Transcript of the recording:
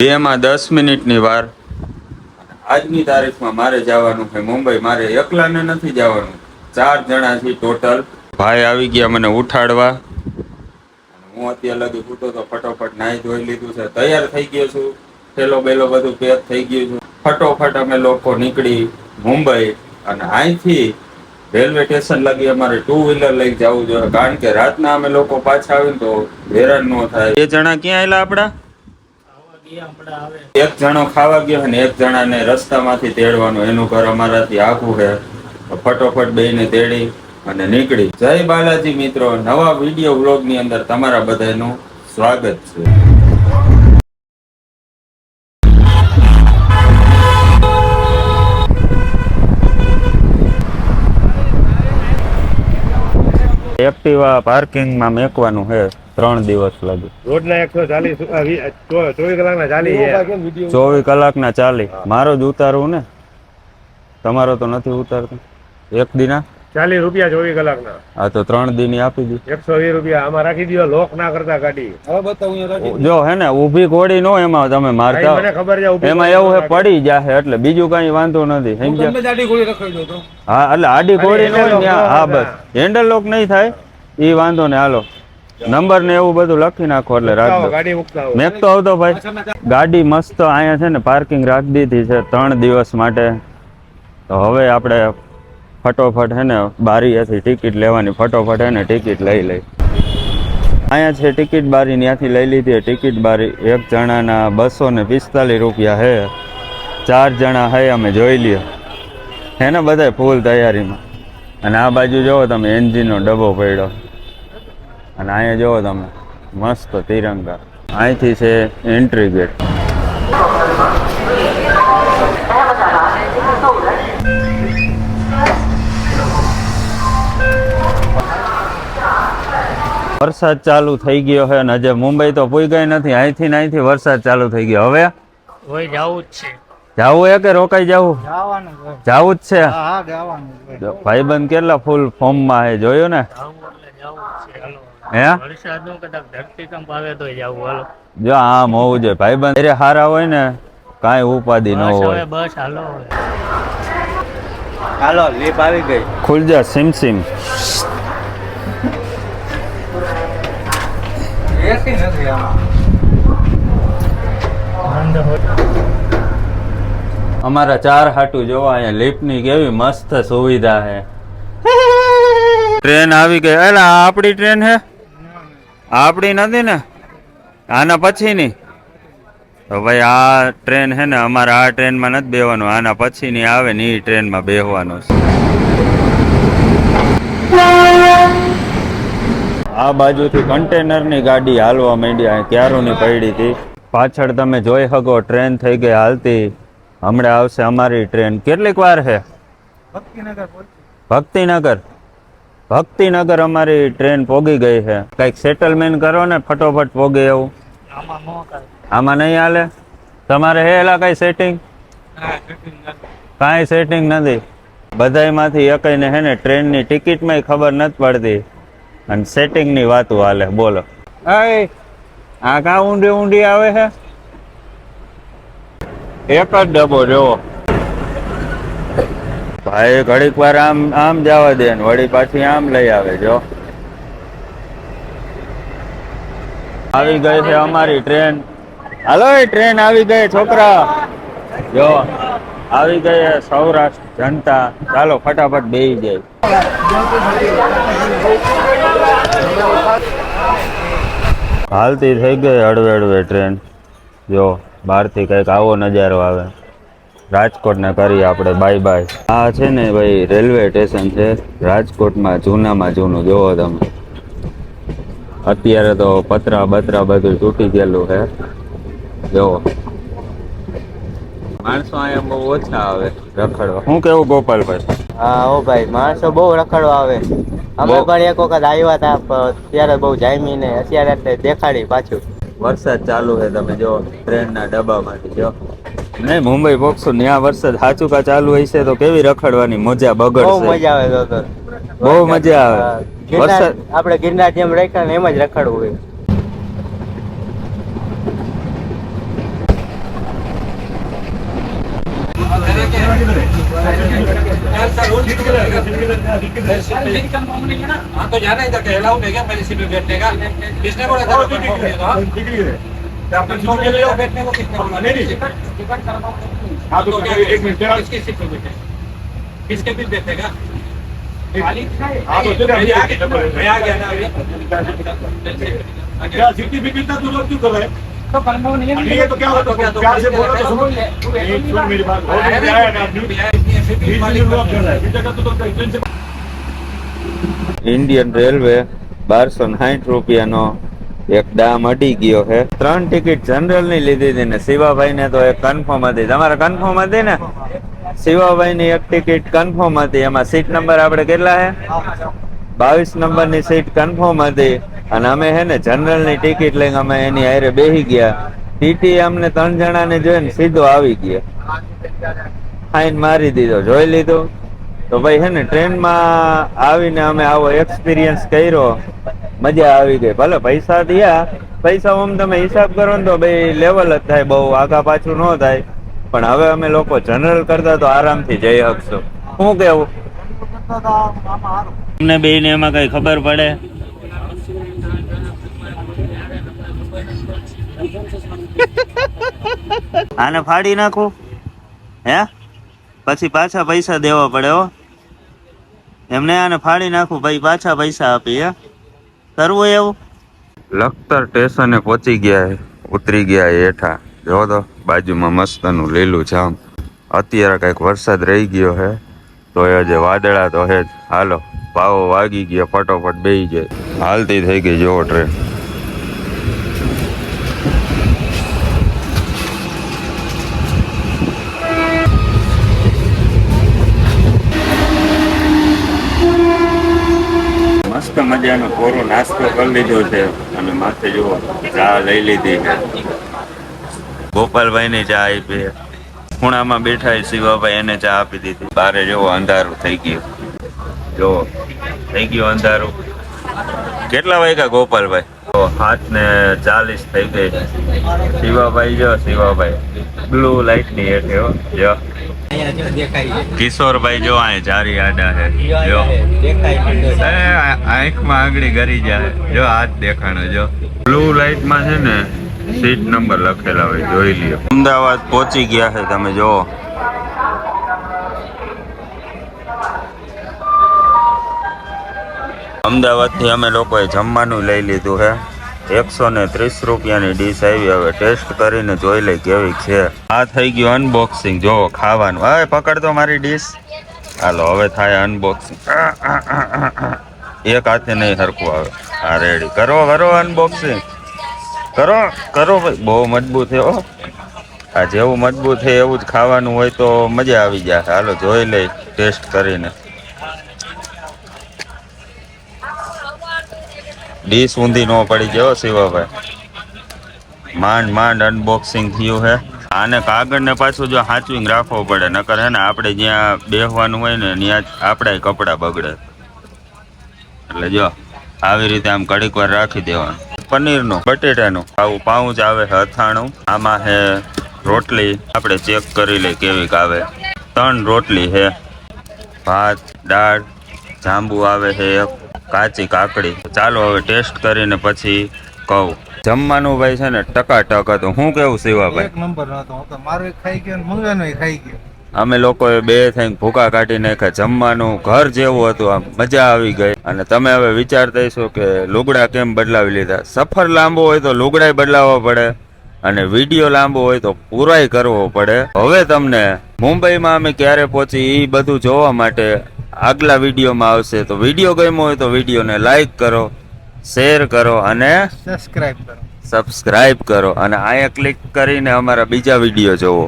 2 માં 10 મિનિટની વાર. આજની તારીખમાં મારે જવાનું છે મુંબઈ. મારે એકલાને નથી જવાનું, 4 જણા છે ટોટલ. ભાઈ આવી ગયા મને ઉઠાડવા. હું અત્યારે લગી સૂતો તો ફટોફટ નાહી ધોઈ લીધું છે, તૈયાર થઈ ગયો છું. થેલો બેલો બધું પેક થઈ ગયું છે. ફટોફટ અમે લોકો નીકળી મુંબઈ. અને અહીંથી રેલવે સ્ટેશન લગી અમારે 2 વ્હીલર લઈ જવું જોઈએ, કારણ કે રાતના અમે લોકો પાછા આવીને તો હેરાન ન થાય. 2 જણા ક્યાં આવેલા આપડા? એક જણો ખાવા ગયો અને એક જણાને રસ્તામાંથી તેડવાનો. એનું ઘર અમારાથી આખું છે. ફટોફટ બેને તેડી અને નીકળી. જય બાલાજી મિત્રો, નવા વિડીયો વ્લોગ ની અંદર તમારા બધાનું સ્વાગત છે. એક્ટિવા પાર્કિંગમાં મેકવાનું છે 3 દિવસ લાગે. રોજના 140 24 કલાકના ચાલી 24 કલાકના ચાલી. મારો જ ઉતારવું ને, તમારો તો નથી ઉતારતો. એક દિના 40 રૂપિયા 24 કલાકના. હા તો 3 દિન આપી દી. 120 રૂપિયા આમાં રાખી દો. લોક ના કરતા ગાડી હવે બતાવું. જો હે ને ઊભી ઘોડી નો એમાં તમે મારતા, મને ખબર છે એમાં એવું હે પડી જાહે, એટલે બીજું કઈ વાંધો નથી. સમજ્યા? હા એટલે આડી ઘોડી નો. હા બસ હેન્ડલ લોક નહીં થાય એ વાંધો ને. હાલો નંબર ને એવું બધું લખી નાખો એટલે રાખો. મેકતો આવતો ભાઈ. ગાડી મસ્ત અહીંયા છે ને પાર્કિંગ રાખી દીધી છે 3 દિવસ માટે. તો હવે આપણે ફટોફટ હે ને બારીએથી ટિકિટ લેવાની. ફટોફટ હે ને ટિકિટ લઈ લઈ. અહીંયા છે ટિકિટ બારી, ત્યાંથી લઈ લીધી ટિકિટ બારી. એક જણાના 245 રૂપિયા હે. 4 જણા હે, અમે જોઈ લઈએ હે ને બધા ફૂલ તૈયારીમાં. અને આ બાજુ જોવો તમે એન્જિનનો ડબ્બો પડ્યો. અને અહીંયા જોવો તમે મસ્ત તિરંગા. અહીંથી છે એન્ટ્રી ગેટ. વરસાદ ચાલુ થઈ ગયો છે અને હજે મુંબઈ તો પૂઈ નથી. અહીંથી વરસાદ ચાલુ થઈ ગયો. હવે જવું જ છે. જવું હે કે રોકાઈ જવું? જવું જ છે. ભાઈબંધ કેટલા ફૂલ ફોર્મમાં હે, જોયું ને? હે ધરતીકંપ આવે તો જવું. હાલો જો આમ હોવું જોઈએ. ભાઈબંધ અરે હારા હોય ને કાંઈ ઉપાધિ ન હોય. બસ હાલો હાલો લીપ આવી ગઈ. ખુલ જા સિમ સિમ. અમારા 4 હાટુ જોવા અહીંયા લિફ્ટની કેવી મસ્ત સુવિધા છે. ટ્રેન આવી ગઈ. એટલે આપણી ટ્રેન હે? આપણી નથી ને, આના પછીની. તો ભાઈ આ ટ્રેન હે ને અમારે આ ટ્રેનમાં નથી બેવાનું, આના પછીની આવે ને એ ટ્રેનમાં બેસવાનું છે. આ બાજુથી કન્ટેનરની ગાડી હાલવા માંડી. ક્યારોની પડી હતી. પાછળ તમે જોઈ શકો ટ્રેન થઈ ગઈ હાલતી. હમણાં આવશે અમારી ટ્રેન. કેટલીક વાર છે? ભક્તિનગર અમારી ટ્રેન પોગી ગઈ છે. કંઈક સેટલમેન્ટ કરો ને ફટોફટ પોગે એવું. આમાં નહીં હાલે? તમારે હે એલા કઈ સેટિંગ? કાંઈ સેટિંગ નથી. બધાયમાંથી એકઈને હે ને ટ્રેનની ટિકિટમાં ખબર નથી પડતી અને સેટિંગની વાતો હાલે. બોલો આ કાં ઊંડી આવે છે? એક જ ડબ્બો જોવો ભાઈ. ઘડીક વાર આમ જવા દે ને વળી પાછી આમ લઈ આવે. જો આવી ગઈ છે અમારી ટ્રેન. હાલો ટ્રેન આવી ગઈ છોકરા. જો આવી ગઈ સૌરાષ્ટ્ર જનતા. ચાલો ફટાફટ બેસી જાય. હાલતી થઈ ગઈ હળવે ટ્રેન. જો બહારથી કંઈક આવો નજારો આવે. રાજકોટને કરી આપણે બાય બાય. આ છે ને ભાઈ રેલવે સ્ટેશન છે રાજકોટમાં જૂનામાં જૂનું. જોવો તમે અત્યારે તો પતરા બતરા બધું તૂટી ગયેલું છે. જોવો માણસો અહીંયા બહુ ઓછા આવે રખડવા. શું કેવું ગોપાલભાઈ? હા હો ભાઈ, માણસો બહુ રખડવા આવે. અમે પણ એક વખત આવ્યા હતા ત્યારે બહુ જામી ને અત્યારે એટલે દેખાડી પાછું. વરસાદ ચાલુ છે તમે જો ટ્રેનના ડબ્બામાંથી. જો નહીં મુંબઈ પોકશું ત્યાં વરસાદ હાચુકા ચાલુ હશે તો કેવી રખડવાની મજા બગડશે. બહુ મજા આવે તો બહુ મજા આવે. વરસાદ આપણે ગિરનાર જેમ રાખ્યા ને એમ જ રખડવું હોય. हाँ तो जाना इधर के अलाउ है क्या मेरी सीट पे बैठने का? किसने बोला था कंफर्म है? बैठने को किसने बोला? हाँ तो एक मिनट किसकी सीट पे बैठे? किसके बीच बैठेगा? हाँ तो मैं आ गया ना अभी। क्या सीटी भी कितना दूर क्यों कर रहे हैं? तो कंफर्म नहीं है तो क्या होता है? प्यार से बोलो तो सुनो मेरी बात। ઇન્ડિયન રેલવે 1260 રૂપિયાનો એક દામ અડી ગયો છે. 3 ટિકિટ જનરલ ની લીધી હતી ને શિવાભાઈ ને તો એક કન્ફર્મ હતી. તમારે કન્ફર્મ હતી ને? શિવાભાઈ ની એક ટિકિટ કન્ફર્મ હતી. એમાં સીટ નંબર આપણે કેટલા છે? 22 નંબરની સીટ કન્ફર્મ હતી અને અમે હે ને જનરલ ની ટિકિટ લઈને અમે એની હારે બેસી ગયા. ટીટી અમને 3 જણાને જોઈને સીધો આવી ગયા, ફાઇન મારી દીધો. જોઈ લીધું તો ભાઈ હે ને ટ્રેનમાં આવીને અમે આવો એક્સપિરિયન્સ કર્યો, મજા આવી ગઈ. ભલે પૈસા થયા, પૈસા આમ તમે હિસાબ કરો ને તો ભાઈ લેવલ જ થાય, બહુ આગા પાછું ન થાય. પણ હવે અમે લોકો જનરલ કરતા તો આરામથી જઈ શકશો. શું કેવું? તમને બેયને એમાં કઈ ખબર પડે? આને ફાડી નાખું હે? પછી પાછા પૈસા દેવા પડે હો. એમને આને ફાડી નાખું ભાઈ, પાછા પૈસા આપી હે? કરવું એવું? લખતર સ્ટેશને પહોંચી ગયા, ઉતરી ગયા હેઠા. જો તો બાજુમાં મસ્તનું લીલું જામ. અત્યારે કઈક વરસાદ રહી ગયો હે તો એ જે વાદળા તો હે જ. હાલો પાવો વાગી ગયા, ફટોફટ બેહી જાય. હાલતી થઈ ગઈ જો ટ્રેન. મસ્ત મજાનો કોરો નાસ્તો કરી લીધો છે અને માથે જુઓ ચા લઈ લીધી છે. ગોપાલભાઈ ની ચા આપી. ખૂણામાં બેઠા શિવાભાઈ એને ચા આપી દીધી. બારે જુઓ અંધારું થઈ ગયું. જો થઈ ગયું અંધારું. કેટલા વાગ્યા ગોપાલભાઈ? 7:40 થઈ ગઈ. શિવાભાઈ જો શિવાભાઈ બ્લુ લાઈટ ની હેઠે હો. જો કિશોરભાઈ જો આ જારી આડા હે. જો આંખમાં આંગળી ગરી જાય. જો હાથ દેખાણો. જો બ્લુ લાઈટ માં છે ને સીટ નંબર લખેલા હોય, જોઈ લ્યો. અમદાવાદ પહોંચી ગયા છે, તમે જો. અમદાવાદ થી અમે લોકોએ જમવાનું લઈ લીધું છે. 130 રૂપિયાની ડીશ આવી. હવે ટેસ્ટ કરીને જોઈ લઈ કેવી છે. આ થઈ ગયું અનબોક્સિંગ. જો ખાવાનું. હવે પકડ તો મારી ડીશ. હાલો હવે થાય અનબોક્સિંગ. એક હાથે નહીં હરખું આવે. હા રેડી. કરો અનબોક્સિંગ. કરો ભાઈ. બહુ મજબૂત છે હો. આ જેવું મજબૂત છે એવું જ ખાવાનું હોય તો મજા આવી જાય. હાલો જોઈ લઈ ટેસ્ટ કરીને. ડીશ ઊંધી ન પડી જાય શિવાભાઈ. માંડ અનબોક્સિંગ થયું હે. આને કાગળ ને પાછું જો સાચવીને રાખવો પડે, નકર હે ને આપણે જ્યાં બેસવાનું હોય ને ત્યાં આપણા કપડાં બગડે. એટલે જો આવી રીતે આમ ઘડીક વાર રાખી દેવાનું. પનીરનું, બટેટાનું આવું પાઉચ આવે છે અથાણું. આમાં હે રોટલી. આપણે ચેક કરી લઈ કેવીક આવે. 3 રોટલી છે, ભાત, દાળ, જાંબુ આવે છે એક, કાચી કાકડી. ચાલો હવે ટેસ્ટ કરીને પછી કહું. જમવાનું ભાઈ છે ને ટકાટક હતું. શું કેવું શિવાભાઈ? એક નંબર હતો. મારું ખાઈ ગયો, મંગાનો ખાઈ ગયો. અમે લોકોએ 2 થઈને ભૂકા કાઢી નાખ્યા. જમવાનું ઘર જેવું હતું. આમ મજા આવી ગઈ. અને તમે હવે વિચારતા હશો કે લુગડા કેમ બદલાવી લીધા. સફર લાંબો હોય તો લુગડાય બદલાવવા પડે અને વિડીયો લાંબો હોય તો પૂરાય કરવો પડે. હવે તમને મુંબઈમાં અમે ક્યારે પહોંચી એ બધું જોવા માટે આગલા વિડીયોમાં આવશે. તો વિડીયો ગમ્યો હોય તો વિડીયોને લાઈક કરો, શેર કરો અને સબસ્ક્રાઇબ કરો અને અહીંયા ક્લિક કરીને અમારા બીજા વિડીયો જોવો.